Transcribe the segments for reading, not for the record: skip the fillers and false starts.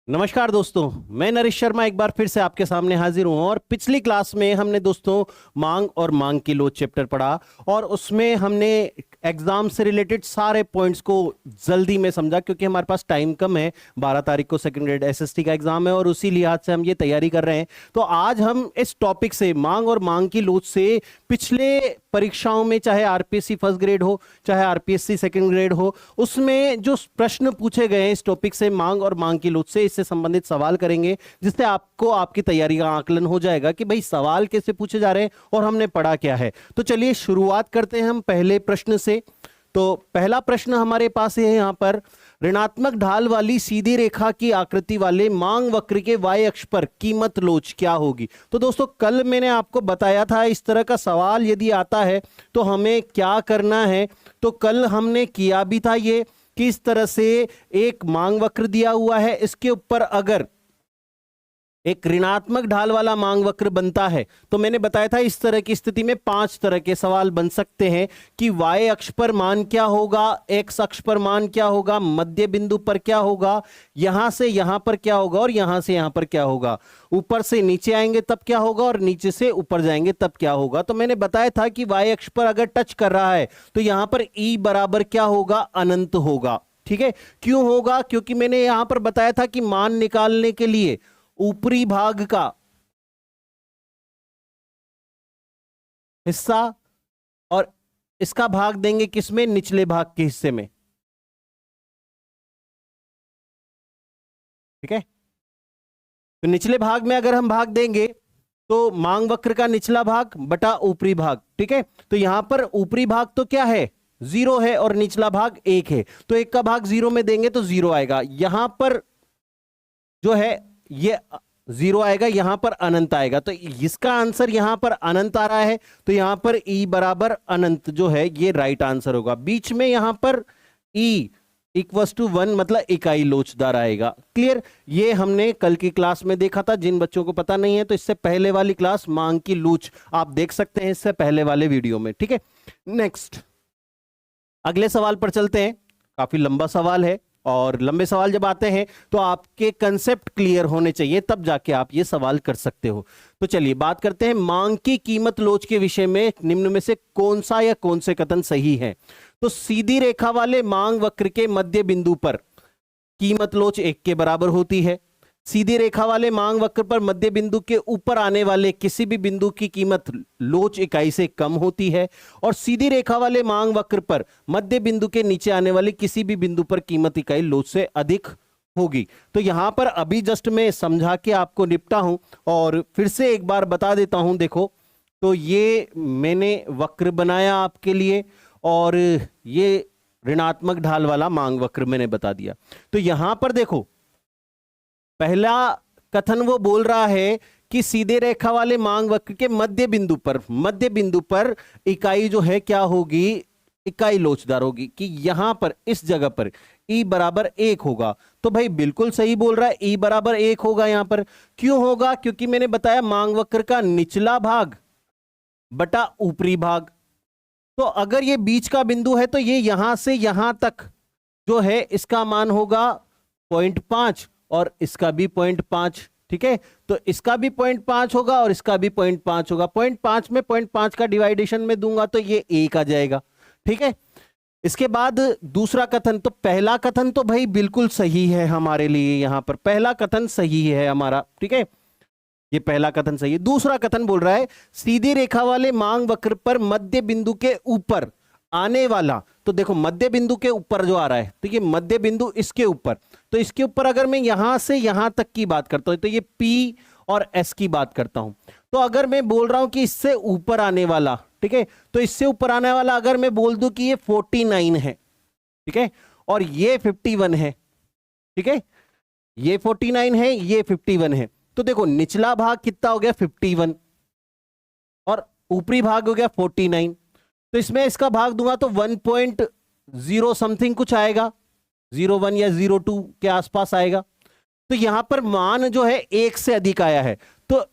नमस्कार दोस्तों, मैं नरेश शर्मा एक बार फिर से आपके सामने हाजिर हूं। और पिछली क्लास में हमने दोस्तों मांग और मांग की लोच चैप्टर पढ़ा और उसमें हमने एग्जाम से रिलेटेड सारे पॉइंट्स को जल्दी में समझा, क्योंकि हमारे पास टाइम कम है। 12 तारीख को सेकंड ग्रेड एसएसटी का एग्जाम है और उसी लिहाज से हम ये तैयारी कर रहे हैं। तो आज हम इस टॉपिक से, मांग और मांग की लोच से, पिछले परीक्षाओं में चाहे आरपीएससी फर्स्ट ग्रेड हो चाहे आरपीएससी सेकंड ग्रेड हो, उसमें जो प्रश्न पूछे गए हैं इस टॉपिक से, मांग और मांग की लोच से, इससे संबंधित सवाल करेंगे, जिससे आपको आपकी तैयारी का आकलन हो जाएगा कि भाई सवाल कैसे पूछे जा रहे हैं और हमने पढ़ा क्या है। तो चलिए शुरुआत करते हैं हम पहले प्रश्न से। तो पहला प्रश्न हमारे पास है यहां पर, ऋणात्मक ढाल वाली सीधी रेखा की आकृति वाले मांग वक्र के वाई अक्ष पर कीमत लोच क्या होगी। तो दोस्तों कल मैंने आपको बताया था इस तरह का सवाल यदि आता है तो हमें क्या करना है। तो कल हमने किया भी था ये, किस तरह से एक मांग वक्र दिया हुआ है, इसके ऊपर अगर एक ऋणात्मक ढाल वाला मांग वक्र बनता है तो मैंने बताया था इस तरह की स्थिति में 5 तरह के सवाल बन सकते हैं कि y अक्ष पर मान क्या होगा, x अक्ष पर मान क्या होगा, मध्य बिंदु पर क्या होगा, यहां से यहां पर क्या होगा और यहां से यहां पर क्या होगा, ऊपर से नीचे आएंगे तब क्या होगा और नीचे से ऊपर जाएंगे तब क्या होगा। तो मैंने बताया था कि y अक्ष पर अगर टच कर रहा है तो यहां पर e बराबर क्या होगा, अनंत होगा। ठीक है, क्यों होगा? क्योंकि मैंने यहां पर बताया था कि मान निकालने के लिए ऊपरी भाग का हिस्सा और इसका भाग देंगे किसमें, निचले भाग के हिस्से में। ठीक है, तो निचले भाग में अगर हम भाग देंगे तो मांग वक्र का निचला भाग बटा ऊपरी भाग। ठीक है, तो यहां पर ऊपरी भाग तो क्या है, 0 है और निचला भाग 1 है, तो 1 का भाग 0 में देंगे तो 0 आएगा। यहां पर जो है ये 0 आएगा, यहां पर अनंत आएगा, तो इसका आंसर यहां पर अनंत आ रहा है, तो यहां पर E बराबर अनंत जो है ये राइट आंसर होगा। बीच में यहां पर E इक्वस टू 1 मतलब इकाई लोचदार आएगा। क्लियर? ये हमने कल की क्लास में देखा था। जिन बच्चों को पता नहीं है तो इससे पहले वाली क्लास मांग की लोच आप देख सकते हैं इससे पहले वाले वीडियो में। ठीक है, नेक्स्ट अगले सवाल पर चलते हैं। काफी लंबा सवाल है और लंबे सवाल जब आते हैं तो आपके कंसेप्ट क्लियर होने चाहिए, तब जाके आप ये सवाल कर सकते हो। तो चलिए बात करते हैं मांग की कीमत लोच के विषय में। निम्न में से कौन सा या कौन से कथन सही है? तो सीधी रेखा वाले मांग वक्र के मध्य बिंदु पर कीमत लोच 1 के बराबर होती है। सीधी रेखा वाले मांग वक्र पर मध्य बिंदु के ऊपर आने वाले किसी भी बिंदु की कीमत लोच इकाई से कम होती है और सीधी रेखा वाले मांग वक्र पर मध्य बिंदु के नीचे आने वाले किसी भी बिंदु पर कीमत इकाई लोच से अधिक होगी। तो यहां पर अभी जस्ट मैं समझा के आपको निपटा हूं और फिर से एक बार बता देता हूं। देखो, तो ये मैंने वक्र बनाया आपके लिए और ये ऋणात्मक ढाल वाला मांग वक्र मैंने बता दिया। तो यहां पर देखो, पहला कथन वो बोल रहा है कि सीधे रेखा वाले मांग वक्र के मध्य बिंदु पर इकाई जो है क्या होगी, इकाई लोचदार होगी, कि यहां पर इस जगह पर E बराबर 1 होगा। तो भाई बिल्कुल सही बोल रहा है, E बराबर 1 होगा। यहां पर क्यों होगा? क्योंकि मैंने बताया मांग वक्र का निचला भाग बटा ऊपरी भाग। तो अगर ये बीच का बिंदु है तो ये यहां से यहां तक जो है इसका मान होगा 0.5 और इसका भी 0.5। ठीक है, तो इसका भी 0.5 होगा और इसका भी 0.5 होगा। 0.5 में 0.5 का डिवाइडेशन में दूंगा तो ये 1 आ जाएगा। ठीक है, इसके बाद दूसरा कथन, तो पहला कथन तो भाई बिल्कुल सही है हमारे लिए, यहां पर पहला कथन सही है हमारा। ठीक है, ये पहला कथन सही है। दूसरा कथन बोल रहा है सीधी रेखा वाले मांग वक्र पर मध्य बिंदु के ऊपर आने वाला, तो देखो मध्य बिंदु के ऊपर जो आ रहा है तो ये मध्य बिंदु इसके ऊपर, तो इसके ऊपर अगर मैं यहां से यहां तक की बात करता हूं तो ये P और S की बात करता हूं। तो अगर मैं बोल रहा हूं कि इससे ऊपर आने वाला, ठीक है, तो इससे ऊपर आने वाला अगर मैं बोल दूं कि ये 49 है, ठीक है, और ये 51 है, ठीक है, ये 49 है, ये 51 है, तो देखो निचला भाग कितना हो गया 51 और ऊपरी भाग हो गया 49। तो इसमें इसका भाग दूंगा तो 1.0 समथिंग कुछ आएगा, 01 या 02 के आसपास आएगा। तो यहां पर मान जो है 1 से अधिक आया है, तो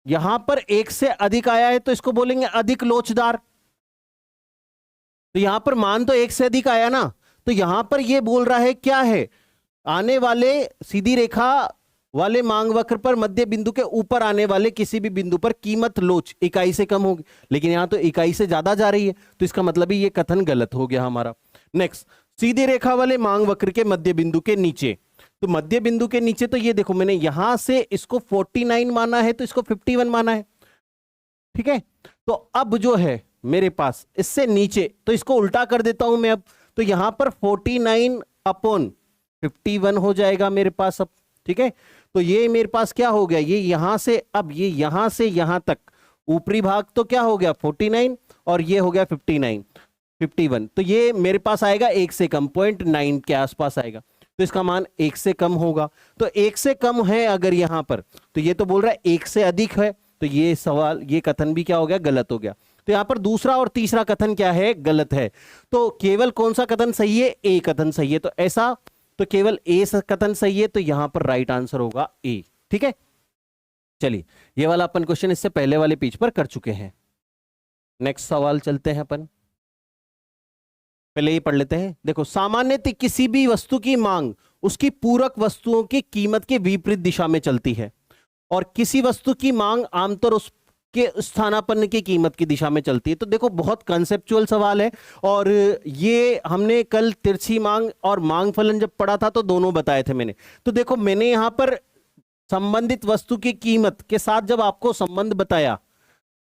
यहां पर 1 से अधिक आया है तो इसको बोलेंगे अधिक लोचदार। तो यहां पर मान तो 1 से अधिक आया ना, तो यहां पर ये बोल रहा है क्या है, आने वाले सीधी रेखा वाले मांग वक्र पर मध्य बिंदु के ऊपर आने वाले किसी भी बिंदु पर कीमत लोच इकाई से कम होगी, लेकिन यहां तो इकाई से ज्यादा जा रही है, तो इसका मतलब ही ये कथन गलत हो गया हमारा। नेक्स्ट, सीधी रेखा वाले मांग वक्र के मध्य बिंदु के नीचे, तो मध्य बिंदु के नीचे तो ये देखो मैंने यहां से इसको 49 माना है तो इसको 51 माना है, ठीक है। तो अब जो है मेरे पास इससे नीचे, तो इसको उल्टा कर देता हूं मैं अब, तो यहां पर 49/51 हो जाएगा मेरे पास अब, ठीक है। तो ये मेरे पास क्या हो गया, ये यहां से, अब ये यहां से यहां तक ऊपरी भाग तो क्या हो गया 49 और ये हो गया 51, तो ये मेरे पास आएगा 1 से कम, 0.9 के आसपास आएगा, तो इसका मान 1 से कम होगा। तो 1 से कम है अगर यहां पर, तो ये तो बोल रहा है 1 से अधिक है, तो ये सवाल, ये कथन भी क्या हो गया, गलत हो गया। तो यहां पर दूसरा और तीसरा कथन क्या है, गलत है। तो केवल कौन सा कथन सही है, ए कथन सही है, तो ऐसा, तो केवल ए कथन सही है, तो यहां पर राइट आंसर होगा ए, ठीक है। चलिए, ये वाला अपन क्वेश्चन इससे पहले वाले पेज पर कर चुके हैं। नेक्स्ट सवाल चलते हैं अपन, पहले ये पढ़ लेते हैं। देखो, सामान्यतः किसी भी वस्तु की मांग उसकी पूरक वस्तुओं की कीमत के विपरीत दिशा में चलती है, और किसी वस्तु की मांग आमतौर उसके स्थानापन्न की कीमत की दिशा में चलती है। तो देखो, बहुत कंसेप्चुअल सवाल है, और ये हमने कल तिरछी मांग और मांग फलन जब पढ़ा था तो दोनों बताए थे मैंने। तो देखो, मैंने यहां पर संबंधित वस्तु की कीमत के साथ जब आपको संबंध बताया,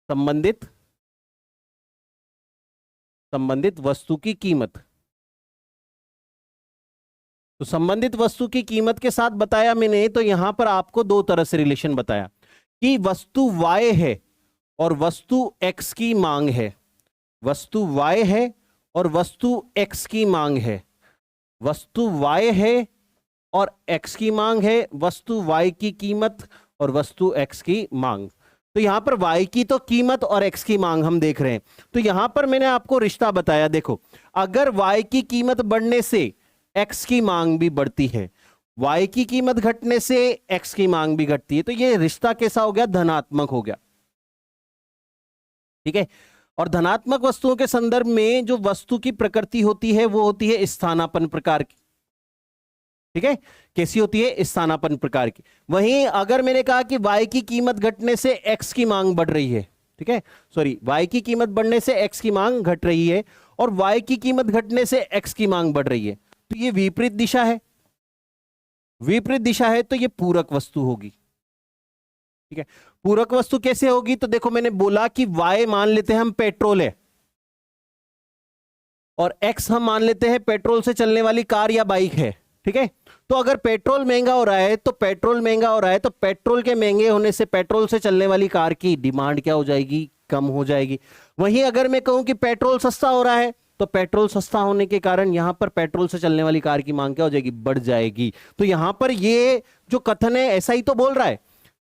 संबंधित वस्तु की कीमत, तो संबंधित वस्तु की कीमत के साथ बताया मैंने, तो यहां पर आपको दो तरह से रिलेशन बताया कि वस्तु Y है और वस्तु X की मांग है, वस्तु Y है और वस्तु X की मांग है, वस्तु Y है और X की मांग है, वस्तु Y की कीमत और वस्तु X की मांग। तो यहां पर Y की तो कीमत और X की मांग हम देख रहे हैं, तो यहां पर मैंने आपको रिश्ता बताया। देखो, अगर Y की कीमत बढ़ने से X की मांग भी बढ़ती है, Y की कीमत घटने से X की मांग भी घटती है, तो ये रिश्ता कैसा हो गया, धनात्मक हो गया, ठीक है। और धनात्मक वस्तुओं के संदर्भ में जो वस्तु की प्रकृति होती है वो होती है स्थानापन्न प्रकार की, ठीक है। कैसी होती है, स्थानापन्न प्रकार की। वहीं अगर मैंने कहा कि Y की कीमत घटने से X की मांग बढ़ रही है, ठीक है, सॉरी, Y की कीमत बढ़ने से X की मांग घट रही है, और Y की कीमत घटने से X की मांग बढ़ रही है, तो ये विपरीत दिशा है, विपरीत दिशा है, तो ये पूरक वस्तु होगी, ठीक है। पूरक वस्तु कैसे होगी, तो देखो, मैंने बोला कि Y मान लेते हैं हम पेट्रोल है, और X हम मान लेते हैं पेट्रोल से चलने वाली कार या बाइक है, ठीक है। तो अगर पेट्रोल महंगा हो रहा है, तो पेट्रोल महंगा हो रहा है, तो पेट्रोल के महंगे होने से पेट्रोल से चलने वाली कार की डिमांड क्या हो जाएगी, कम हो जाएगी। वहीं अगर मैं कहूं कि पेट्रोल सस्ता हो रहा है, तो पेट्रोल सस्ता होने के कारण यहां पर पेट्रोल से चलने वाली कार की मांग क्या हो जाएगी, बढ़ जाएगी। तो यहां पर ये जो कथन है ऐसा ही तो बोल रहा है,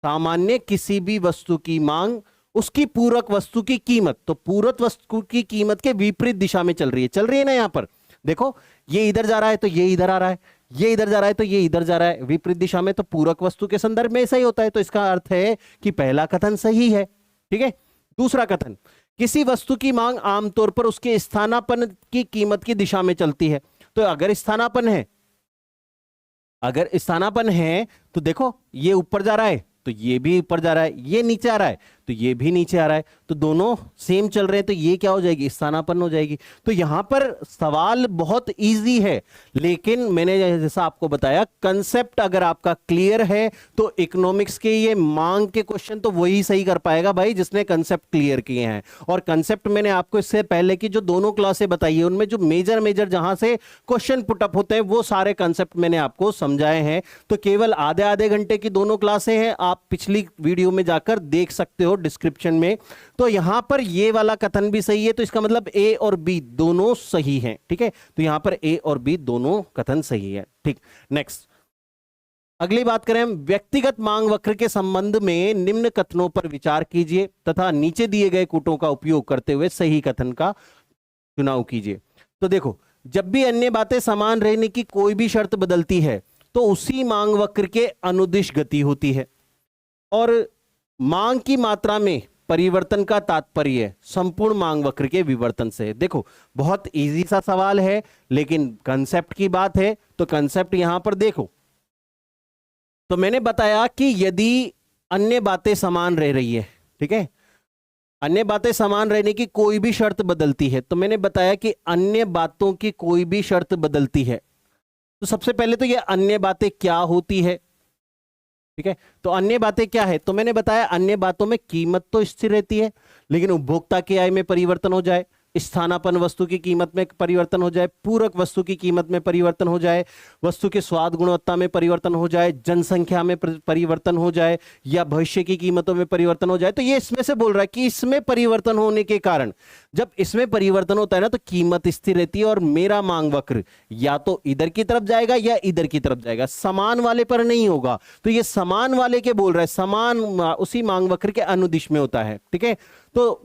सामान्य किसी भी वस्तु की मांग उसकी पूरक वस्तु की कीमत, तो पूरक वस्तु की कीमत के विपरीत दिशा में चल रही है ना। यहां पर देखो, ये इधर जा रहा है तो ये इधर आ रहा है, ये इधर जा रहा है तो ये इधर जा रहा है, विपरीत दिशा में, तो पूरक वस्तु के संदर्भ में ऐसा ही होता है। तो इसका अर्थ है कि पहला कथन सही है, ठीक है। दूसरा कथन, किसी वस्तु की मांग आमतौर पर उसके स्थानापन्न की कीमत की दिशा में चलती है। तो अगर स्थानापन्न है तो देखो, ये ऊपर जा रहा है तो ये भी ऊपर जा रहा है, ये नीचे आ रहा है तो ये भी नीचे आ रहा है, तो दोनों सेम चल रहे हैं, तो ये क्या हो जाएगी, स्थानापन्न हो जाएगी। तो यहां पर सवाल बहुत इजी है, लेकिन मैंने जैसा आपको बताया, कंसेप्ट अगर आपका क्लियर है तो इकोनॉमिक्स के ये मांग के क्वेश्चन तो वही सही कर पाएगा भाई जिसने कंसेप्ट क्लियर किए हैं। और कंसेप्ट मैंने आपको इससे पहले की जो दोनों क्लासें बताई है उनमें जो मेजर जहां से क्वेश्चन पुटअप होते हैं वो सारे कंसेप्ट मैंने आपको समझाए हैं। तो केवल आधे घंटे की दोनों क्लासें हैं, आप पिछली वीडियो में जाकर देख सकते हो डिस्क्रिप्शन में। तो यहां पर ये वाला कथन भी सही है, तो इसका मतलब ए और बी दोनों सही हैं, ठीक है। तो यहां पर ए और बी दोनों कथन सही है, ठीक। नेक्स्ट, अगली बात करें हम, व्यक्तिगत मांग वक्र के संबंध में निम्न कथनों पर विचार कीजिए तथा नीचे दिए गए कूटों का उपयोग करते हुए सही कथन का चुनाव कीजिए। तो देखो, जब भी अन्य बातें समान रहने की कोई भी शर्त बदलती है तो उसी मांग वक्र के अनुदिश गति होती है, और मांग की मात्रा में परिवर्तन का तात्पर्य संपूर्ण मांग वक्र के विवर्तन से है। देखो बहुत इजी सा सवाल है, लेकिन कंसेप्ट की बात है तो कंसेप्ट यहां पर देखो। तो मैंने बताया कि यदि अन्य बातें समान रह रही है, ठीक है, अन्य बातें समान रहने की कोई भी शर्त बदलती है, तो मैंने बताया कि अन्य बातों की कोई भी शर्त बदलती है, तो सबसे पहले तो ये अन्य बातें क्या होती है, ठीक है। तो अन्य बातें क्या है, तो मैंने बताया अन्य बातों में कीमत तो स्थिर रहती है, लेकिन उपभोक्ता की आय में परिवर्तन हो जाए, स्थानापन्न वस्तु की कीमत में परिवर्तन हो जाए, पूरक वस्तु की कीमत में परिवर्तन हो जाए, वस्तु के स्वाद गुणवत्ता में परिवर्तन हो जाए, जनसंख्या में परिवर्तन हो जाए, या भविष्य की कीमतों में परिवर्तन हो जाए। तो ये इसमें से बोल रहा है कि इसमें परिवर्तन होने के कारण, जब इसमें परिवर्तन होता है ना, तो कीमत स्थिर रहती है और मेरा मांग वक्र या तो इधर की तरफ जाएगा या इधर की तरफ जाएगा, समान वाले पर नहीं होगा। तो ये समान वाले के बोल रहा है, समान उसी मांग वक्र के अनुदिश में होता है, ठीक है। तो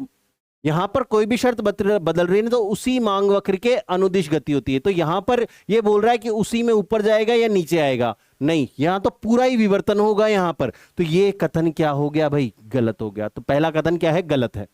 यहां पर कोई भी शर्त बदल रही है तो उसी मांग वक्र के अनुदिश गति होती है। तो यहां पर यह बोल रहा है कि उसी में ऊपर जाएगा या नीचे आएगा, नहीं, यहां तो पूरा ही विवर्तन होगा यहां पर। तो यह कथन क्या हो गया भाई, गलत हो गया। तो पहला कथन क्या है, गलत है।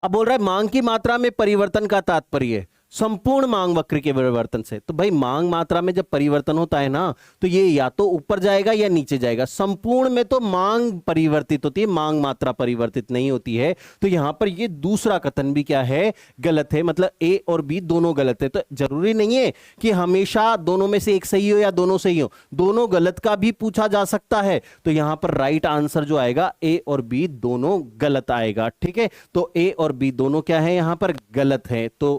अब बोल रहा है मांग की मात्रा में परिवर्तन का तात्पर्य संपूर्ण मांग वक्र के परिवर्तन से। तो भाई मांग मात्रा में जब परिवर्तन होता है ना, तो ये या तो ऊपर जाएगा या नीचे जाएगा। संपूर्ण में तो मांग परिवर्तित होती है, मांग मात्रा परिवर्तित नहीं होती है। तो यहां पर ये दूसरा कथन भी क्या है, गलत है। मतलब ए और बी दोनों गलत है। तो जरूरी नहीं है कि हमेशा दोनों में से एक सही हो या दोनों सही हो, दोनों गलत का भी पूछा जा सकता है। तो यहां पर राइट आंसर जो आएगा ए और बी दोनों गलत आएगा, ठीक है। तो ए और बी दोनों क्या है, यहां पर गलत है। तो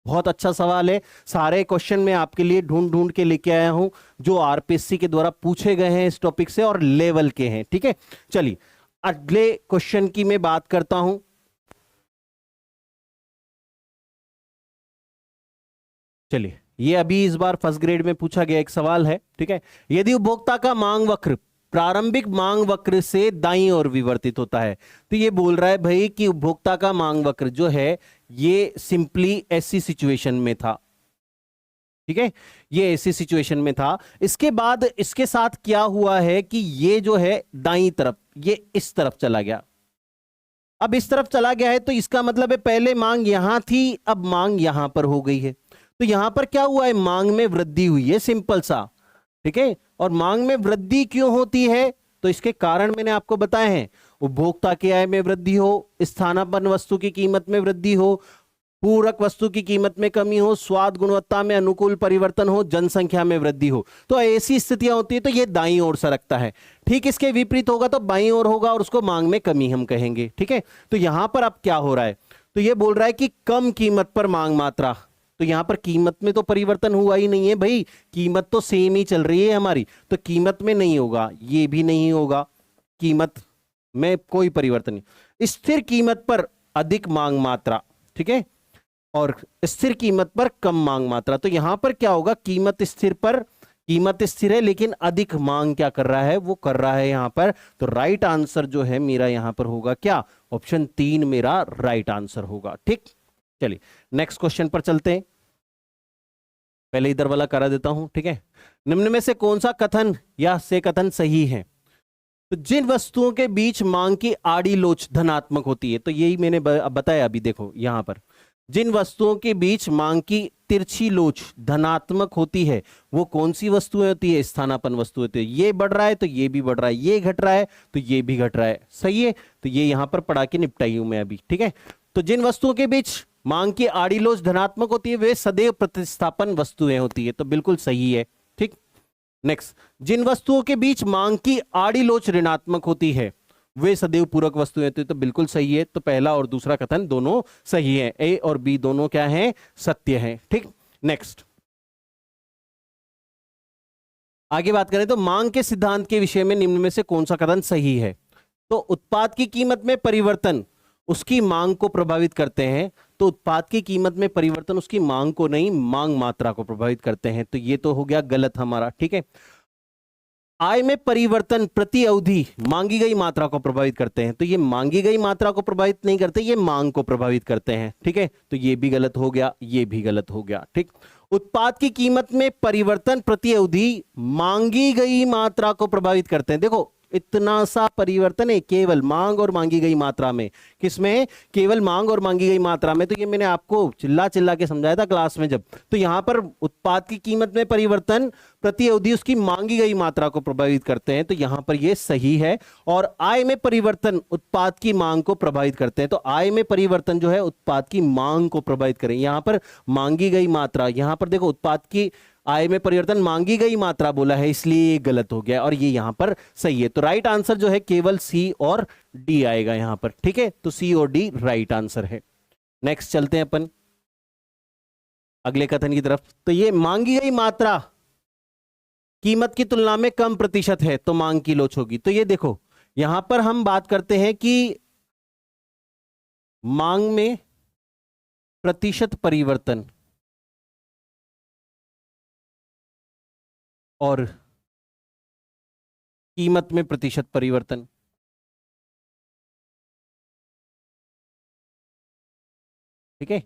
बहुत अच्छा सवाल है। सारे क्वेश्चन मैं आपके लिए ढूंढ ढूंढ के लेके आया हूं जो आरपीएससी के द्वारा पूछे गए हैं इस टॉपिक से और लेवल के हैं, ठीक है। चलिए अगले क्वेश्चन की मैं बात करता हूं। चलिए ये अभी इस बार फर्स्ट ग्रेड में पूछा गया एक सवाल है, ठीक है। यदि उपभोक्ता का मांग वक्र प्रारंभिक मांग वक्र से दाईं ओर विवर्तित होता है, तो ये बोल रहा है भाई कि उपभोक्ता का मांग वक्र जो है ये सिंपली ऐसी सिचुएशन में था, ठीक है, ये ऐसी सिचुएशन में था। इसके बाद इसके साथ क्या हुआ है कि ये जो है दाईं तरफ, ये इस तरफ चला गया। अब इस तरफ चला गया है तो इसका मतलब है पहले मांग यहां थी, अब मांग यहां पर हो गई है। तो यहां पर क्या हुआ है, मांग में वृद्धि हुई है, सिंपल सा, ठीक है। और मांग में वृद्धि क्यों होती है, तो इसके कारण मैंने आपको बताए हैं। उपभोक्ता की आय में वृद्धि हो, स्थानापन्न वस्तु की कीमत में वृद्धि हो, पूरक वस्तु की कीमत में कमी हो, स्वाद गुणवत्ता में अनुकूल परिवर्तन हो, जनसंख्या में वृद्धि हो। तो ऐसी स्थितियां होती है तो ये दाईं ओर सरकता है। ठीक इसके विपरीत होगा तो बाईं ओर होगा और उसको मांग में कमी हम कहेंगे, ठीक है। तो यहां पर अब क्या हो रहा है, तो ये बोल रहा है कि कम कीमत पर मांग मात्रा। तो यहां पर कीमत में तो परिवर्तन हुआ ही नहीं है भाई, कीमत तो सेम ही चल रही है हमारी, तो कीमत में नहीं होगा, ये भी नहीं होगा, कीमत में कोई परिवर्तन नहीं। स्थिर कीमत पर अधिक मांग मात्रा, ठीक है, और स्थिर कीमत पर कम मांग मात्रा। तो यहां पर क्या होगा, कीमत स्थिर पर, कीमत स्थिर है लेकिन अधिक मांग क्या कर रहा है, वो कर रहा है यहां पर। तो राइट आंसर जो है मेरा यहां पर होगा क्या, ऑप्शन 3 मेरा राइट आंसर होगा, ठीक। चलिए नेक्स्ट क्वेश्चन पर चलते हैं, पहले इधर वाला करा देता हूं, ठीक है। निम्न में से कौन सा कथन या से कथन सही है, तो जिन वस्तुओं के बीच मांग की आड़ी लोच धनात्मक होती है, तो यही मैंने बताया अभी, देखो यहां पर जिन वस्तुओं के बीच मांग की तिरछी लोच धनात्मक होती है वो कौन सी वस्तुएं होती है, स्थानापन्न वस्तु होती है। ये बढ़ रहा है तो ये भी बढ़ रहा है, ये घट रहा है तो ये भी घट रहा है, सही है। तो ये यहां पर पढ़ा के निपटाई हूं मैं अभी, ठीक है। तो जिन वस्तुओं के बीच मांग की आड़ी लोच धनात्मक होती है वे सदैव प्रतिस्थापन वस्तुएं होती है, तो बिल्कुल सही है, ठीक। नेक्स्ट, जिन वस्तुओं के बीच मांग की आड़ी लोच ऋणात्मक होती है वे सदैव पूरक वस्तुएं होती है, तो बिल्कुल सही है। तो पहला और दूसरा कथन दोनों सही है, ए और बी दोनों क्या है, सत्य है, ठीक। नेक्स्ट आगे बात करें तो मांग के सिद्धांत के विषय में निम्न में से कौन सा कथन सही है, तो उत्पाद की कीमत में परिवर्तन उसकी मांग को प्रभावित करते हैं, तो उत्पाद की कीमत में परिवर्तन उसकी मांग को नहीं, मांग मात्रा को प्रभावित करते हैं, तो ये तो हो गया गलत हमारा, ठीक है। आय में परिवर्तन प्रति अवधि मांगी गई मात्रा को प्रभावित करते हैं, तो ये मांगी गई मात्रा को प्रभावित नहीं करते, ये मांग को प्रभावित करते हैं, ठीक है। तो ये भी गलत हो गया, ये भी गलत हो गया, ठीक। उत्पाद की कीमत में परिवर्तन प्रति अवधि मांगी गई मात्रा को प्रभावित करते हैं। देखो इतना सा परिवर्तन है केवल मांग और मांगी गई मात्रा में। किसमें? केवल मांग और मांगी गई मात्रा में। तो ये मैंने आपको चिल्ला चिल्ला के समझाया था क्लास में जब। तो यहां पर उत्पाद की कीमत में परिवर्तन प्रति अवधि उसकी मांगी गई मात्रा को प्रभावित करते हैं, तो यहां पर ये सही है। और आय में परिवर्तन उत्पाद की मांग को प्रभावित करते हैं, तो आय में परिवर्तन जो है उत्पाद की मांग को प्रभावित करें। यहां पर मांगी गई मात्रा, यहां पर देखो उत्पाद की आय में परिवर्तन मांगी गई मात्रा बोला है, इसलिए ये गलत हो गया और ये यहां पर सही है। तो राइट आंसर जो है केवल सी और डी आएगा यहां पर। ठीक है, तो सी और डी राइट आंसर है। नेक्स्ट चलते हैं अपन अगले कथन की तरफ। तो ये मांगी गई मात्रा कीमत की तुलना में कम प्रतिशत है तो मांग की लोच होगी। तो ये देखो यहां पर हम बात करते हैं कि मांग में प्रतिशत परिवर्तन और कीमत में प्रतिशत परिवर्तन। ठीक है,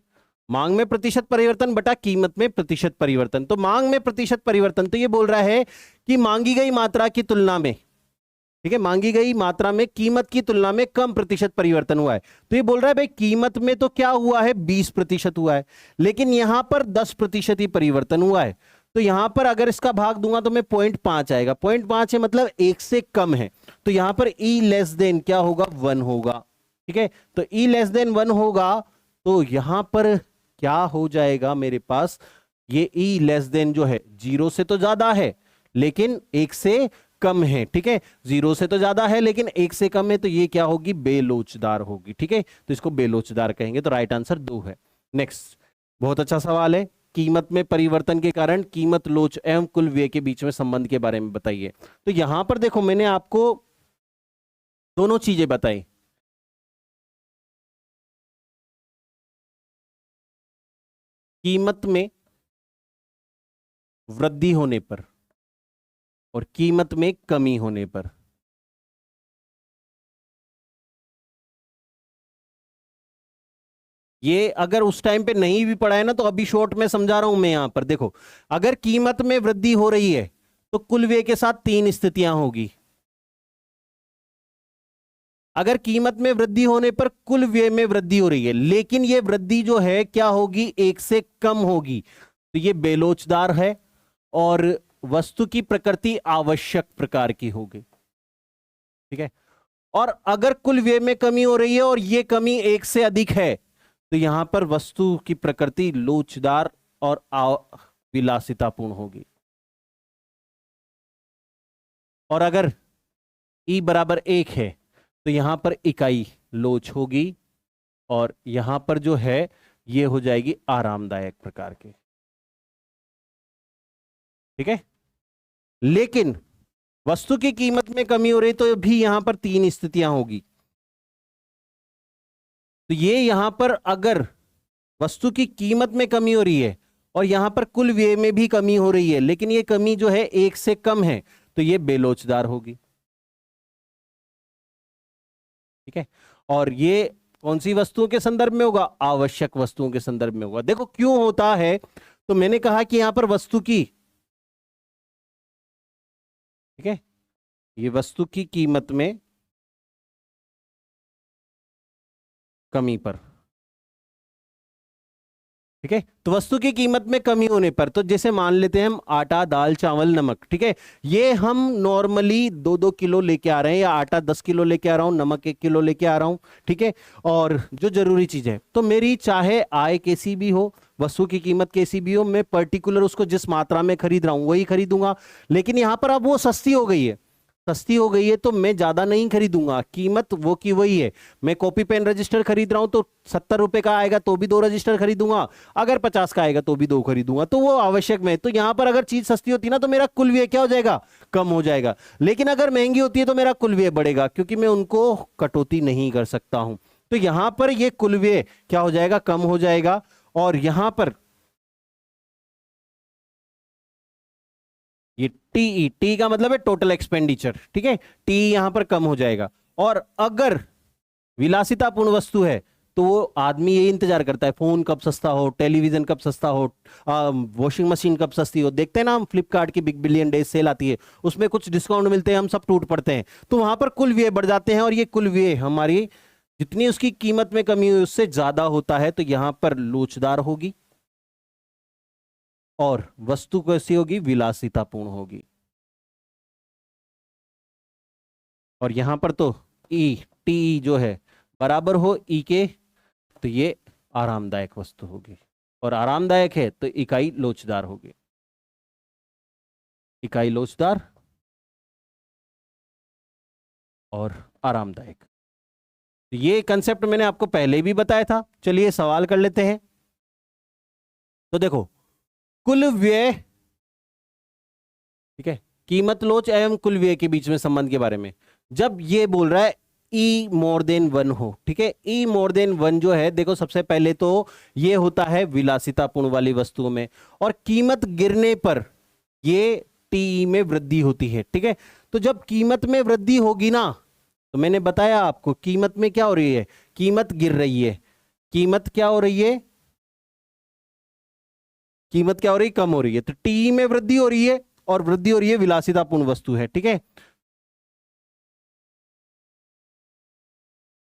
मांग में प्रतिशत परिवर्तन बटा कीमत में प्रतिशत परिवर्तन। तो मांग में प्रतिशत परिवर्तन तो ये बोल रहा है कि मांगी गई मात्रा की तुलना में, ठीक है, मांगी गई मात्रा में कीमत की तुलना में कम प्रतिशत परिवर्तन हुआ है। तो ये बोल रहा है भाई कीमत में तो क्या हुआ है 20% हुआ है, लेकिन यहां पर 10% ही परिवर्तन हुआ है। तो यहां पर अगर इसका भाग दूंगा तो मैं 0.5 आएगा। 0.5 है मतलब 1 से कम है, तो यहां पर ई लेस देन क्या होगा 1 होगा। ठीक है, तो ई लेस देन 1 होगा, तो यहां पर क्या हो जाएगा मेरे पास, ये ई लेस देन जो है 0 से तो ज्यादा है लेकिन 1 से कम है। ठीक है, 0 से तो ज्यादा है लेकिन 1 से कम है, तो ये क्या होगी बेलोचदार होगी। ठीक है, तो इसको बेलोचदार कहेंगे। तो राइट आंसर 2 है। नेक्स्ट बहुत अच्छा सवाल है, कीमत में परिवर्तन के कारण कीमत लोच एवं कुल व्यय के बीच में संबंध के बारे में बताइए। तो यहां पर देखो मैंने आपको दोनों चीजें बताई। कीमत में वृद्धि होने पर और कीमत में कमी होने पर। ये अगर उस टाइम पे नहीं भी पढ़ा है ना तो अभी शॉर्ट में समझा रहा हूं मैं। यहां पर देखो अगर कीमत में वृद्धि हो रही है तो कुल व्यय के साथ 3 स्थितियां होगी। अगर कीमत में वृद्धि होने पर कुल व्यय में वृद्धि हो रही है, लेकिन ये वृद्धि जो है क्या होगी 1 से कम होगी, तो ये बेलोचदार है और वस्तु की प्रकृति आवश्यक प्रकार की होगी। ठीक है, और अगर कुल व्यय में कमी हो रही है और ये कमी 1 से अधिक है तो यहां पर वस्तु की प्रकृति लोचदार और विलासितापूर्ण होगी। और अगर E बराबर 1 है तो यहां पर इकाई लोच होगी और यहां पर जो है ये हो जाएगी आरामदायक प्रकार के। ठीक है, लेकिन वस्तु की कीमत में कमी हो रही तो भी यहां पर 3 स्थितियां होगी। तो ये यहां पर अगर वस्तु की कीमत में कमी हो रही है और यहां पर कुल व्यय में भी कमी हो रही है, लेकिन ये कमी जो है 1 से कम है, तो ये बेलोचदार होगी। ठीक है, और ये कौन सी वस्तुओं के संदर्भ में होगा? आवश्यक वस्तुओं के संदर्भ में होगा। देखो क्यों होता है, तो मैंने कहा कि यहां पर वस्तु की, ठीक है, ये वस्तु की कीमत में कमी पर, ठीक है, तो वस्तु की कीमत में कमी होने पर, तो जैसे मान लेते हैं हम आटा, दाल, चावल, नमक, ठीक है, ये हम नॉर्मली 2-2 किलो लेके आ रहे हैं, या आटा 10 किलो लेके आ रहा हूं, नमक 1 किलो लेके आ रहा हूं। ठीक है, और जो जरूरी चीज है, तो मेरी चाहे आय कैसी भी हो, वस्तु की कीमत कैसी भी हो, मैं पर्टिकुलर उसको जिस मात्रा में खरीद रहा हूं वही खरीदूंगा। लेकिन यहां पर अब वो सस्ती हो गई है, सस्ती हो गई है तो मैं ज्यादा नहीं खरीदूंगा, कीमत वो की वही है। मैं कॉपी पेन रजिस्टर खरीद रहा हूं तो 70 रुपए का आएगा तो भी 2 रजिस्टर खरीदूंगा, अगर 50 का आएगा तो भी 2 खरीदूंगा, तो वो आवश्यक में। तो यहां पर अगर चीज सस्ती होती ना तो मेरा कुल व्यय क्या हो जाएगा? कम हो जाएगा। लेकिन अगर महंगी होती है तो मेरा कुल व्यय बढ़ेगा, क्योंकि मैं उनको कटौती नहीं कर सकता हूं। तो यहां पर ये कुल व्यय क्या हो जाएगा? कम हो जाएगा। और यहां पर ये टी का मतलब है टोटल एक्सपेंडिचर, ठीक है, टी यहां पर कम हो जाएगा। और अगर विलासितापूर्ण वस्तु है तो वो आदमी ये इंतजार करता है फोन कब सस्ता हो, टेलीविजन कब सस्ता हो, वॉशिंग मशीन कब सस्ती हो। देखते हैं ना हम फ्लिपकार्ट की बिग बिलियन डेज सेल आती है, उसमें कुछ डिस्काउंट मिलते हैं, हम सब टूट पड़ते हैं। तो वहां पर कुल व्यय बढ़ जाते हैं, और ये कुल व्यय हमारी जितनी उसकी कीमत में कमी हुई उससे ज्यादा होता है, तो यहां पर लोचदार होगी, और वस्तु कैसी होगी, विलासितापूर्ण होगी। और यहां पर तो ई टी जो है बराबर हो ई के, तो ये आरामदायक वस्तु होगी, और आरामदायक है तो इकाई लोचदार होगी। इकाई लोचदार और आरामदायक, ये कंसेप्ट मैंने आपको पहले भी बताया था। चलिए सवाल कर लेते हैं। तो देखो कुल व्यय, ठीक है, कीमत लोच एवं कुल व्यय के बीच में संबंध के बारे में जब ये बोल रहा है ई मोर देन वन हो, ठीक है, ई मोर देन वन जो है, देखो सबसे पहले तो ये होता है विलासितापूर्ण वाली वस्तुओं में, और कीमत गिरने पर ये टी में वृद्धि होती है, ठीक है। तो जब कीमत में वृद्धि होगी ना, तो मैंने बताया आपको कीमत में क्या हो रही है, कीमत गिर रही है, कीमत क्या हो रही है, कीमत क्या हो रही है, कम हो रही है, तो टी में वृद्धि हो रही है, और वृद्धि हो रही है विलासितापूर्ण वस्तु है, ठीक है।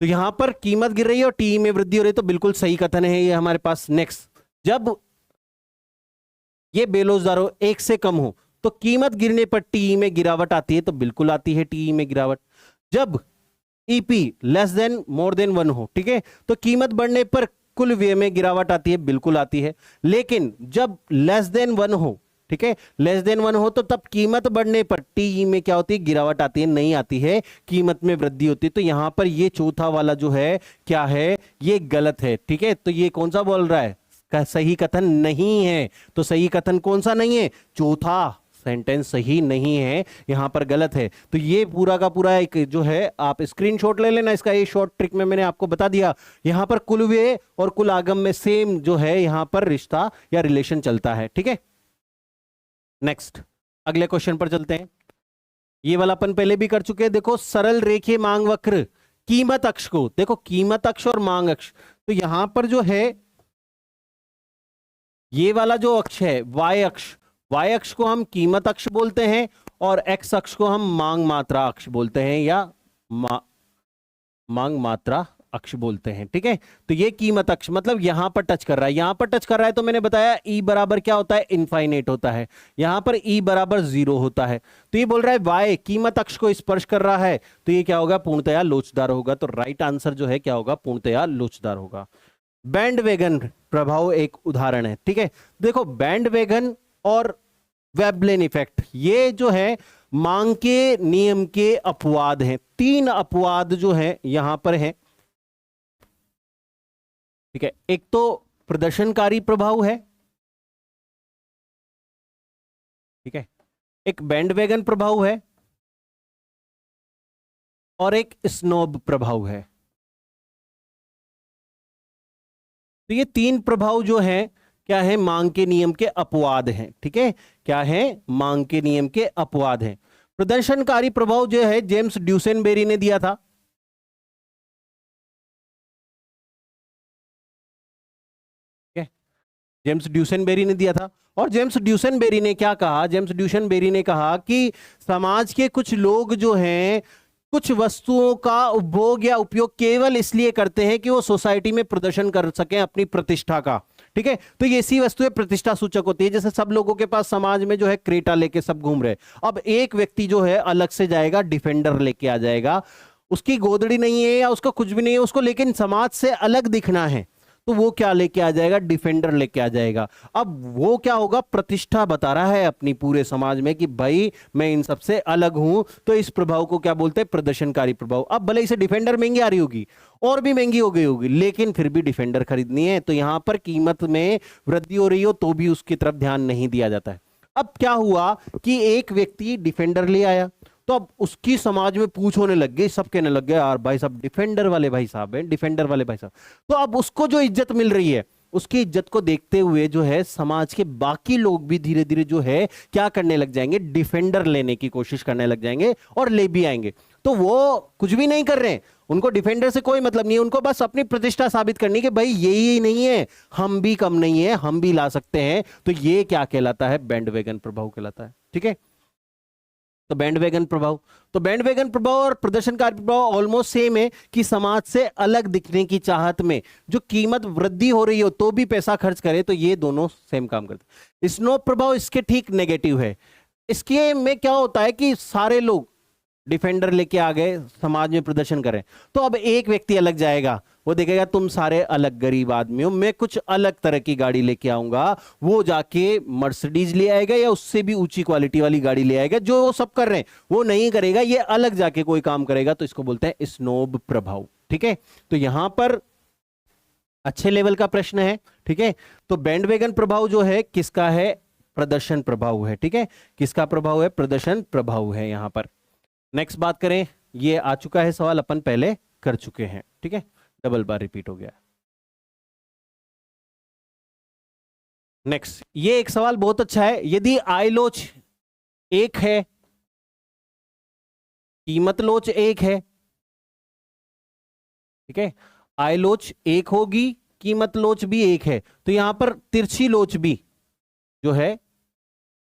तो यहां पर कीमत गिर रही है और टी में वृद्धि हो रही है, तो बिल्कुल सही कथन है ये हमारे पास। नेक्स्ट, जब ये बेरोजगार हो, एक से कम हो, तो कीमत गिरने पर टी में गिरावट आती है, तो बिल्कुल आती है टी में गिरावट। जब EP less than more than one हो, ठीक है, तो कीमत बढ़ने पर कुल व्यय में गिरावट आती है, बिल्कुल आती है। लेकिन जब लेस देन वन हो, ठीक है, लेस देन वन हो, तो तब कीमत बढ़ने पर टी में क्या होती है, गिरावट आती है, नहीं आती है, कीमत में वृद्धि होती है। तो यहां पर ये चौथा वाला जो है क्या है, ये गलत है, ठीक है। तो ये कौन सा बोल रहा है, सही कथन नहीं है। तो सही कथन कौन सा नहीं है, चौथा सेंटेंस सही नहीं है, यहां पर गलत है। तो ये पूरा का पूरा एक जो है आप स्क्रीनशॉट ले लेना इसका, ये शॉर्ट ट्रिक में मैंने आपको बता दिया। यहां पर कुल व्यय और कुल आगम में सेम जो है यहां पर रिश्ता या रिलेशन चलता है, ठीक है। नेक्स्ट, अगले क्वेश्चन पर चलते हैं। ये वाला अपन पहले भी कर चुके हैं। देखो सरल रेखीय मांग वक्र कीमत अक्ष को, देखो कीमत अक्ष और मांग अक्ष, तो यहां पर जो है ये वाला जो अक्ष है वाई अक्ष, वाई अक्ष को हम कीमत अक्ष बोलते हैं, और एक्स अक्ष को हम मांग मात्रा अक्ष बोलते हैं, या मांग मात्रा अक्ष बोलते हैं, ठीक है। तो ये कीमत अक्ष मतलब यहां पर टच कर रहा है, यहां पर टच कर रहा है, तो मैंने बताया ई बराबर क्या होता है, इनफाइनाइट होता है, यहां पर ई बराबर 0 होता है। तो ये बोल रहा है वाई कीमत अक्ष को स्पर्श कर रहा है, तो ये क्या होगा, पूर्णतया लोचदार होगा। तो राइट आंसर जो है क्या होगा, पूर्णतया लोचदार होगा। बैंडवैगन प्रभाव एक उदाहरण है, ठीक है। देखो बैंडवैगन और वेबलेन इफेक्ट, ये जो है मांग के नियम के अपवाद हैं। 3 अपवाद जो है यहां पर है, ठीक है। एक तो प्रदर्शनकारी प्रभाव है, ठीक है, एक बैंडवैगन प्रभाव है, और एक स्नोब प्रभाव है। तो ये 3 प्रभाव जो है क्या है, मांग के नियम के अपवाद हैं, ठीक है। क्या है, मांग के नियम के अपवाद हैं। प्रदर्शनकारी प्रभाव जो है जेम्स ड्यूसेनबेरी ने दिया था, जेम्स ड्यूसेनबेरी ने दिया था। और जेम्स ड्यूसेनबेरी ने क्या कहा, जेम्स ड्यूसेनबेरी ने कहा कि समाज के कुछ लोग जो हैं कुछ वस्तुओं का उपभोग या उपयोग केवल इसलिए करते हैं कि वो सोसाइटी में प्रदर्शन कर सकें अपनी प्रतिष्ठा का, ठीक है। तो ये ऐसी वस्तुएं प्रतिष्ठा सूचक होती है, जैसे सब लोगों के पास समाज में जो है क्रेटा लेके सब घूम रहे, अब एक व्यक्ति जो है अलग से जाएगा डिफेंडर लेके आ जाएगा, उसकी गोदड़ी नहीं है या उसका कुछ भी नहीं है उसको, लेकिन समाज से अलग दिखना है, तो वो क्या लेके आ जाएगा, डिफेंडर लेके आ जाएगा। अब वो क्या होगा, प्रतिष्ठा बता रहा है अपनी पूरे समाज में कि भाई मैं इन सबसे अलग हूं, तो इस प्रभाव को क्या बोलते हैं, प्रदर्शनकारी प्रभाव। अब भले इसे डिफेंडर महंगी आ रही होगी और भी महंगी हो गई होगी, लेकिन फिर भी डिफेंडर खरीदनी है, तो यहां पर कीमत में वृद्धि हो रही हो तो भी उसकी तरफ ध्यान नहीं दिया जाता है। अब क्या हुआ कि एक व्यक्ति डिफेंडर ले आया, तो अब उसकी समाज में पूछ होने लग गई, सब कहने लग गए यार भाई साहब डिफेंडर वाले भाई साहब हैं, डिफेंडर वाले भाई साहब। तो अब उसको जो इज्जत मिल रही है, उसकी इज्जत को देखते हुए जो है समाज के बाकी लोग भी धीरे धीरे जो है क्या करने लग जाएंगे, डिफेंडर लेने की कोशिश करने लग जाएंगे और ले भी आएंगे। तो वो कुछ भी नहीं कर रहे हैं, उनको डिफेंडर से कोई मतलब नहीं है, उनको बस अपनी प्रतिष्ठा साबित करनी कि भाई यही नहीं है, हम भी कम नहीं है, हम भी ला सकते हैं। तो ये क्या कहलाता है? बैंडवैगन प्रभाव कहलाता है। ठीक है, तो बैंडवैगन प्रभाव, तो बैंडवैगन प्रभाव और प्रदर्शनकारी प्रभाव ऑलमोस्ट सेम है कि समाज से अलग दिखने की चाहत में जो कीमत वृद्धि हो रही हो तो भी पैसा खर्च करे, तो ये दोनों सेम काम करते हैं। स्नोब प्रभाव इसके ठीक नेगेटिव है। इसके में क्या होता है कि सारे लोग डिफेंडर लेके आ गए, समाज में प्रदर्शन करें, तो अब एक व्यक्ति अलग जाएगा, वो देखेगा तुम सारे अलग गरीब आदमी हो, मैं कुछ अलग तरह की गाड़ी लेके आऊंगा, वो जाके मर्सिडीज ले आएगा या उससे भी ऊंची क्वालिटी वाली गाड़ी ले आएगा, जो वो सब कर रहे हैं वो नहीं करेगा, ये अलग जाके कोई काम करेगा, तो इसको बोलते हैं स्नोब प्रभाव। ठीक है, तो यहां पर अच्छे लेवल का प्रश्न है। ठीक है, तो बैंडवैगन प्रभाव जो है किसका है? प्रदर्शन प्रभाव है। ठीक है, किसका प्रभाव है? प्रदर्शन प्रभाव है यहां पर। नेक्स्ट बात करें, ये आ चुका है सवाल, अपन पहले कर चुके हैं। ठीक है, डबल बार रिपीट हो गया। नेक्स्ट, ये एक सवाल बहुत अच्छा है। यदि आय लोच एक है, कीमत लोच एक है, ठीक है, आय लोच एक होगी, कीमत लोच भी एक है, तो यहां पर तिरछी लोच भी जो है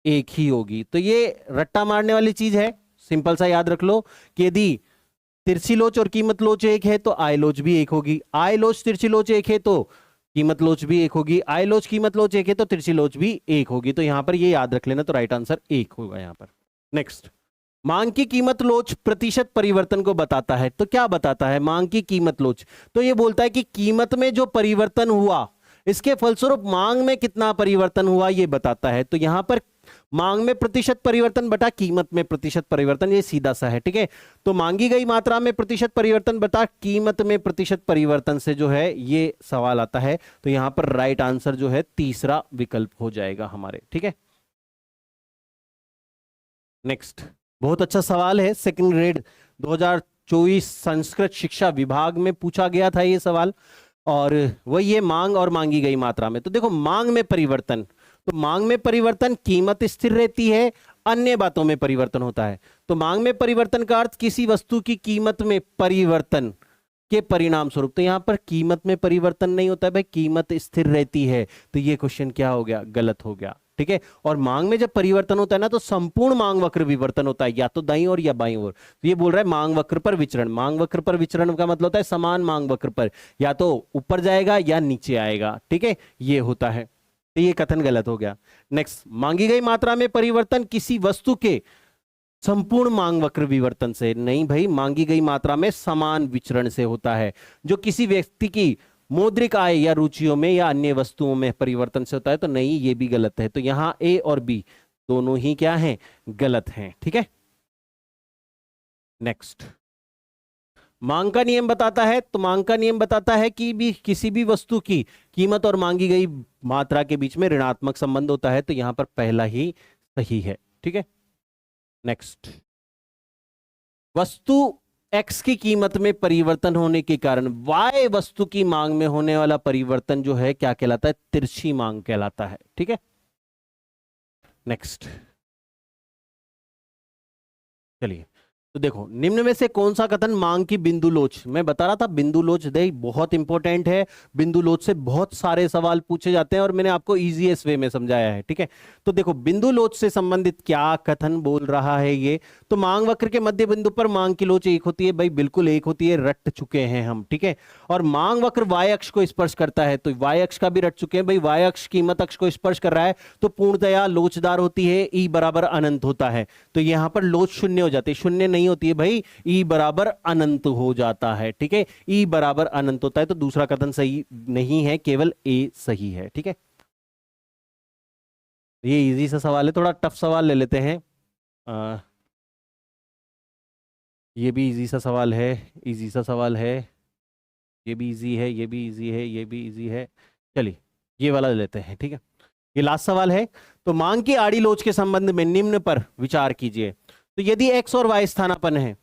एक ही होगी। तो ये रट्टा मारने वाली चीज है, सिंपल सा याद रख लो कि यदि तिरछी लोच और कीमत लोच एक है तो आय लोच भी एक होगी, आय लोच तिरछी लोच एक है तो कीमत लोच भी एक होगी, आय लोच कीमत लोच एक है तो तिरछी लोच भी एक होगी। तो यहां पर ये याद रख लेना, तो राइट आंसर एक होगा यहां पर। नेक्स्ट, मांग की कीमत लोच प्रतिशत परिवर्तन को बताता है। तो क्या बताता है मांग की कीमत लोच? तो ये बोलता है कि कीमत में जो परिवर्तन हुआ, इसके फलस्वरूप मांग में कितना परिवर्तन हुआ, ये बताता है। तो यहां पर मांग में प्रतिशत परिवर्तन बटा कीमत में प्रतिशत परिवर्तन, ये सीधा सा है। ठीक है, तो मांगी गई मात्रा में प्रतिशत परिवर्तन बटा कीमत में प्रतिशत परिवर्तन से जो है ये सवाल आता है। तो यहां पर राइट आंसर जो है तीसरा विकल्प हो जाएगा हमारे। ठीक है, नेक्स्ट, बहुत अच्छा सवाल है, सेकंड ग्रेड 2024 संस्कृत शिक्षा विभाग में पूछा गया था ये सवाल, और वही ये मांग और मांगी गई मात्रा में। तो देखो, मांग में परिवर्तन, तो मांग में परिवर्तन, कीमत स्थिर रहती है, अन्य बातों में परिवर्तन होता है। तो मांग में परिवर्तन का अर्थ किसी वस्तु की कीमत में परिवर्तन के परिणाम स्वरूप। तो यहां पर कीमत में परिवर्तन नहीं होता है भाई, कीमत स्थिर रहती है। तो ये क्वेश्चन क्या हो गया? गलत हो गया। ठीक है, और मांग में जब परिवर्तन होता है ना, तो संपूर्ण मांग वक्र विवर्तन होता है, या तो दाईं ओर या बाईं ओर। तो ये बोल रहा है मांग वक्र पर विचरण। मांग वक्र पर विचरण का मतलब होता है समान मांग वक्र पर या तो ऊपर जाएगा या नीचे आएगा। ठीक है, ये होता है, तो ये कथन गलत हो गया। नेक्स्ट, मांगी गई मात्रा में परिवर्तन किसी वस्तु के संपूर्ण मांग वक्र विवर्तन से। नहीं भाई, मांगी गई मात्रा में समान विचरण से होता है, जो किसी व्यक्ति की मौद्रिक आय या रुचियों में या अन्य वस्तुओं में परिवर्तन से होता है। तो नहीं, ये भी गलत है। तो यहां ए और बी दोनों ही क्या हैं? गलत हैं। ठीक है, नेक्स्ट, मांग का नियम बताता है। तो मांग का नियम बताता है कि भी किसी भी वस्तु की कीमत और मांगी गई मात्रा के बीच में ऋणात्मक संबंध होता है। तो यहां पर पहला ही सही है। ठीक है, नेक्स्ट, वस्तु एक्स की कीमत में परिवर्तन होने के कारण वाई वस्तु की मांग में होने वाला परिवर्तन जो है क्या कहलाता है? तिरछी मांग कहलाता है। ठीक है, नेक्स्ट, चलिए, तो देखो, निम्न में से कौन सा कथन मांग की बिंदु लोच, मैं बता रहा था बिंदु लोच दे बहुत इंपॉर्टेंट है, बिंदु लोच से बहुत सारे सवाल पूछे जाते हैं और मैंने आपको इजीएस्ट वे में समझाया है। ठीक है, तो देखो, बिंदु लोच से संबंधित क्या कथन बोल रहा है ये? तो मांग वक्र के मध्य बिंदु पर मांग की लोच एक होती है। भाई बिल्कुल एक होती है, रट चुके हैं हम। ठीक है, और मांग वक्र वाई अक्ष को स्पर्श करता है, तो वाई अक्ष का भी रट चुके हैं। भाई वाई अक्ष कीमत अक्ष को स्पर्श कर रहा है तो पूर्णतया लोचदार होती है, ई बराबर अनंत होता है। तो यहां पर लोच शून्य हो जाती है, शून्य नहीं होती है भाई, ई बराबर अनंत हो जाता है। ठीक है, ई बराबर अनंत होता है। तो दूसरा कथन सही नहीं है, केवल ए सही है। ठीक है, ये इजी सा सवाल है, थोड़ा टफ सवाल ले लेते हैं। ये भी इजी सा सवाल है, इजी सा सवाल है, ये भी इजी है, ये भी इजी है, ये भी इजी है। चलिए, ये वाला ले लेते हैं। ठीक है, ये लास्ट सवाल है। तो मांग की आड़ी लोच के संबंध में निम्न पर विचार कीजिए। तो यदि x और y स्थानापन्न है,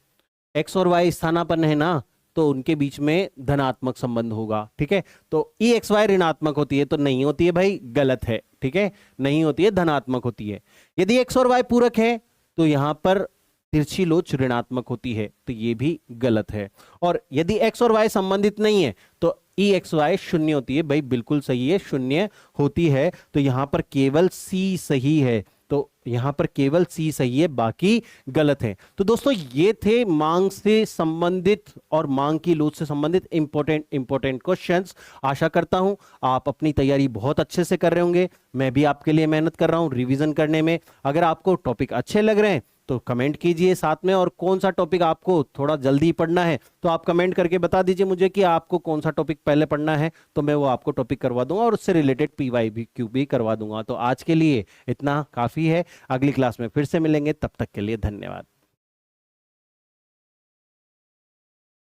x और y स्थानापन्न है ना, तो उनके बीच में धनात्मक संबंध होगा। ठीक है, तो ई एक्स वाई ऋणात्मक होती है? तो नहीं होती है भाई, गलत है। ठीक है, नहीं होती है, धनात्मक होती है। यदि x और y पूरक है तो यहां पर तिरछी लोच ऋणात्मक होती है, तो ये भी गलत है। और यदि एक्स और वाई संबंधित नहीं है तो ई एक्स वाई शून्य होती है। भाई बिल्कुल सही है, शून्य होती है। तो यहां पर केवल सी सही है, तो यहां पर केवल सी सही है, बाकी गलत है। तो दोस्तों ये थे मांग से संबंधित और मांग की लोच से संबंधित इंपॉर्टेंट क्वेश्चंस। आशा करता हूं आप अपनी तैयारी बहुत अच्छे से कर रहे होंगे। मैं भी आपके लिए मेहनत कर रहा हूं रिवीजन करने में। अगर आपको टॉपिक अच्छे लग रहे हैं तो कमेंट कीजिए साथ में, और कौन सा टॉपिक आपको थोड़ा जल्दी पढ़ना है तो आप कमेंट करके बता दीजिए मुझे कि आपको कौन सा टॉपिक पहले पढ़ना है, तो मैं वो आपको टॉपिक करवा दूंगा और उससे रिलेटेड पीवाई भी क्यू भी करवा दूंगा। तो आज के लिए इतना काफी है, अगली क्लास में फिर से मिलेंगे, तब तक के लिए धन्यवाद।